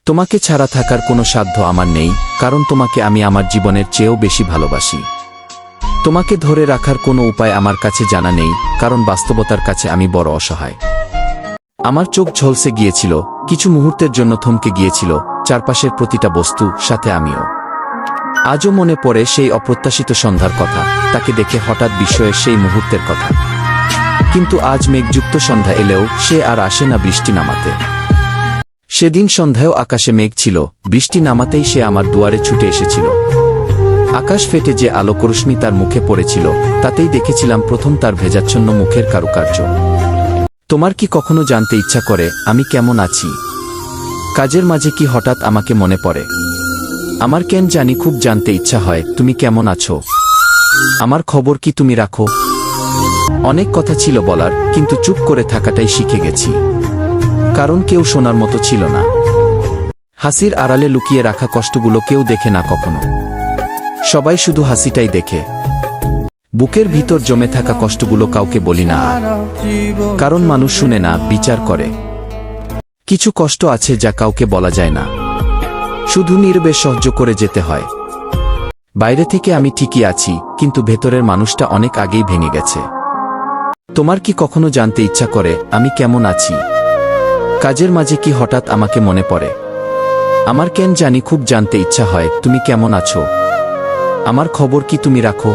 তোমাকে ছাড়া থাকার কোনো সাধ্য আমার নেই, কারণ তোমাকে আমি আমার জীবনের চেয়েও বেশি ভালোবাসি। তোমাকে ধরে রাখার কোনো উপায় আমার কাছে জানা নেই, কারণ বাস্তবতার কাছে আমি বড় অসহায়। আমার চোখ ঝলসে গিয়েছিল, কিছু মুহূর্তের জন্য থমকে গিয়েছিল, চারপাশের প্রতিটা বস্তু, সাথে আমিও। আজও মনে পড়ে সেই অপ্রত্যাশিত সন্ধ্যার কথা, তাকে দেখে হঠাৎ বিস্ময়ের সেই মুহূর্তের কথা। কিন্তু আজ মেঘযুক্ত সন্ধ্যা এলেও সে আর আসে না বৃষ্টি নামাতে। সেদিন সন্ধ্যায়ও আকাশে মেঘ ছিল, বৃষ্টি নামাতেই সে আমার দুয়ারে ছুটে এসেছিল। আকাশ ফেটে যে আলোকরশ্মি তার মুখে পড়েছিল, তাতেই দেখেছিলাম প্রথম তার ভেজাচ্ছন্ন মুখের কারুকার্য। তোমার কি কখনো জানতে ইচ্ছা করে আমি কেমন আছি? কাজের মাঝে কি হঠাৎ আমাকে মনে পড়ে? আমার কেন জানি খুব জানতে ইচ্ছা হয় তুমি কেমন আছো, আমার খবর কি তুমি রাখো। অনেক কথা ছিল বলার, কিন্তু চুপ করে থাকাটাই শিখে গেছি, কারণ কেউ শোনার মতো ছিল না। হাসির আড়ালে লুকিয়ে রাখা কষ্টগুলো কেউ দেখে না কখনো, সবাই শুধু হাসিটাই দেখে। বুকের ভিতর জমে থাকা কষ্টগুলো কাউকে বলি না, কারণ মানুষ শুনে না, বিচার করে। কিছু কষ্ট আছে যা কাউকে বলা যায় না, শুধু নীরবে সহ্য করে যেতে হয়। বাইরে থেকে আমি ঠিকই আছি, কিন্তু ভেতরের মানুষটা অনেক আগেই ভেঙে গেছে। তোমার কি কখনো জানতে ইচ্ছা করে আমি কেমন আছি? কাজের মাঝে কি হঠাৎ আমাকে মনে পড়ে? আমার কেন জানি খুব জানতে ইচ্ছা হয় তুমি কেমন আছো, আমার খবর কি তুমি রাখো।